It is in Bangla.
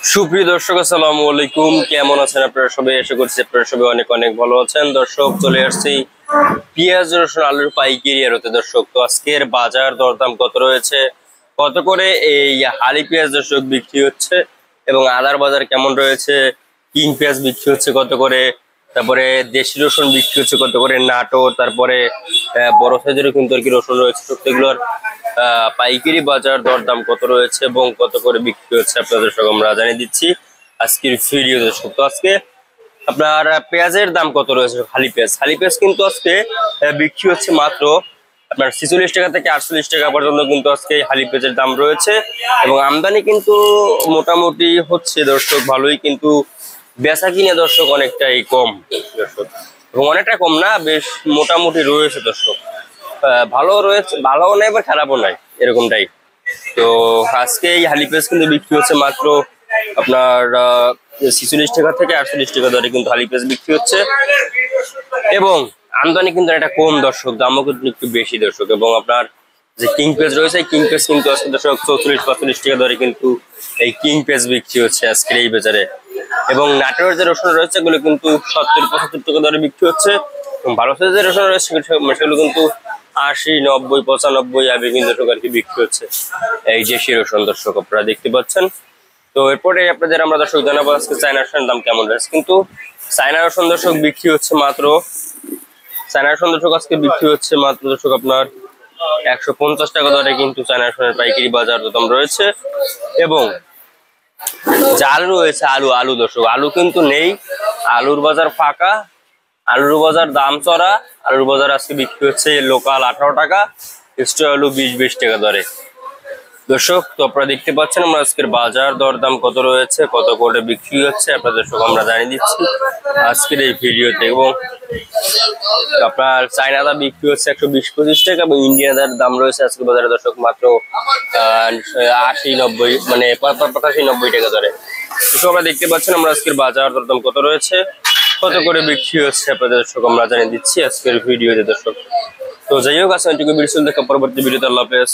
সুপ্রিয় দর্শক, আসসালামু আলাইকুম। কেমন আছেন আপনারা সবাই? আশা করছি আপনারা সবাই অনেক অনেক ভালো আছেন। দর্শক, চলে আসছি পেঁয়াজ রসুন আলুর পাইকারি আড়তে। দর্শক, তো আজকের বাজার দরদাম কত রয়েছে, কত করে এই হালি পেঁয়াজ দর্শক বিক্রি হচ্ছে, এবং আদার বাজার কেমন রয়েছে, কিং পেঁয়াজ বিক্রি হচ্ছে কত করে, তারপরে দেশি রসুন বিক্রি হচ্ছে কত করে, নাটো, তারপরে বড় সাইজেরও কিন্তু আর কি রসুন রয়েছে, সবগুলোর পাইকারি বাজার দরদাম কত রয়েছে এবং কত করে বিক্রি হচ্ছে আপনাদের সঙ্গে আমরা জানিয়ে দিচ্ছি আজকের ভিডিও। দর্শক, তো আজকে আপনার পেঁয়াজের দাম কত রয়েছে, হালি পেঁয়াজ কিন্তু আজকে বিক্রি হচ্ছে মাত্র আপনার 46 টাকা থেকে 48 টাকা পর্যন্ত কিন্তু আজকে হালি পেঁয়াজের দাম রয়েছে, এবং আমদানি কিন্তু মোটামুটি হচ্ছে দর্শক ভালোই, কিন্তু বেচা কিনে দর্শক অনেকটাই কম দর্শক, এবং অনেকটা কম না, বেশ মোটামুটি রয়েছে দর্শক। ভালো রয়েছে, ভালোও নাই বা খারাপও নাই, এরকমটাই। তো আজকে এই হালি পেঁয়াজ কিন্তু বিক্রি হচ্ছে মাত্র আপনার 46 টাকা থেকে 48 টাকা দরে কিন্তু হালি পেঁয়াজ বিক্রি হচ্ছে, এবং আমদানি কিন্তু একটা কম দর্শক, দামও কিন্তু একটু বেশি দর্শক। এবং আপনার যে কিং পেঁয়াজ রয়েছে, কিং পেঁয়াজ কিন্তু আজকে দর্শক 44-45 টাকা দরে কিন্তু এই কিং পেঁয়াজ বিক্রি হচ্ছে আজকের এই বাজারে। এবং নাটোরের যে রসুন রয়েছে এগুলো কিন্তু 70-75 টাকা দরে বিক্রি হচ্ছে, এবং ভালো সাইজের রসুন রয়েছে সেগুলো কিন্তু 80-90-95 আগে কিন্তু আর কি বিক্রি হচ্ছে এই দেশি রসুন দর্শক, আপনারা দেখতে পাচ্ছেন। তো এরপরে আপনাদের আমরা দর্শক জানাবো আজকে চায়না রসুনের দাম কেমন রয়েছে। কিন্তু চায়না রসুন দর্শক বিক্রি হচ্ছে মাত্র, চায়না রসুন দর্শক আজকে বিক্রি হচ্ছে মাত্র দর্শক আপনার 150 টাকা দরে কিন্তু চায়না রসুনের পাইকারি বাজার দাম রয়েছে। এবং যে আলু রয়েছে, আলু দর্শক, আলু কিন্তু নেই, আলুর বাজার ফাঁকা, আলুর বাজার দাম চড়া। আলুর বাজার আজকে বিক্রি হচ্ছে লোকাল 18 টাকা, এক্সট্রা আলু 20 টাকা দরে দর্শক। তো আপনারা দেখতে পাচ্ছেন আমরা আজকের বাজার দরদাম কত রয়েছে, কত করে বিক্রি হচ্ছে আপনাদের সঙ্গে আমরা জানিয়ে দিচ্ছি আজকের এই ভিডিওতে। এবং আপনার চায়নাদা বিক্রি হচ্ছে 120-25 টাকা, এবং ইন্ডিয়ানের দাম রয়েছে আজকের বাজারে দর্শক মাত্র 80-90, মানে 85-90 টাকা দরে। তো আমরা দেখতে পাচ্ছেন আমরা আজকের বাজার দরদাম কত রয়েছে, কত করে বিক্রি হচ্ছে আপনাদের দর্শক আমরা জানিয়ে দিচ্ছি আজকের ভিডিওতে দর্শক। তো যাই হোক, আসলে ভিডিও দেখা পরবর্তী ভিডিওতে। আল্লাহ হাফেজ।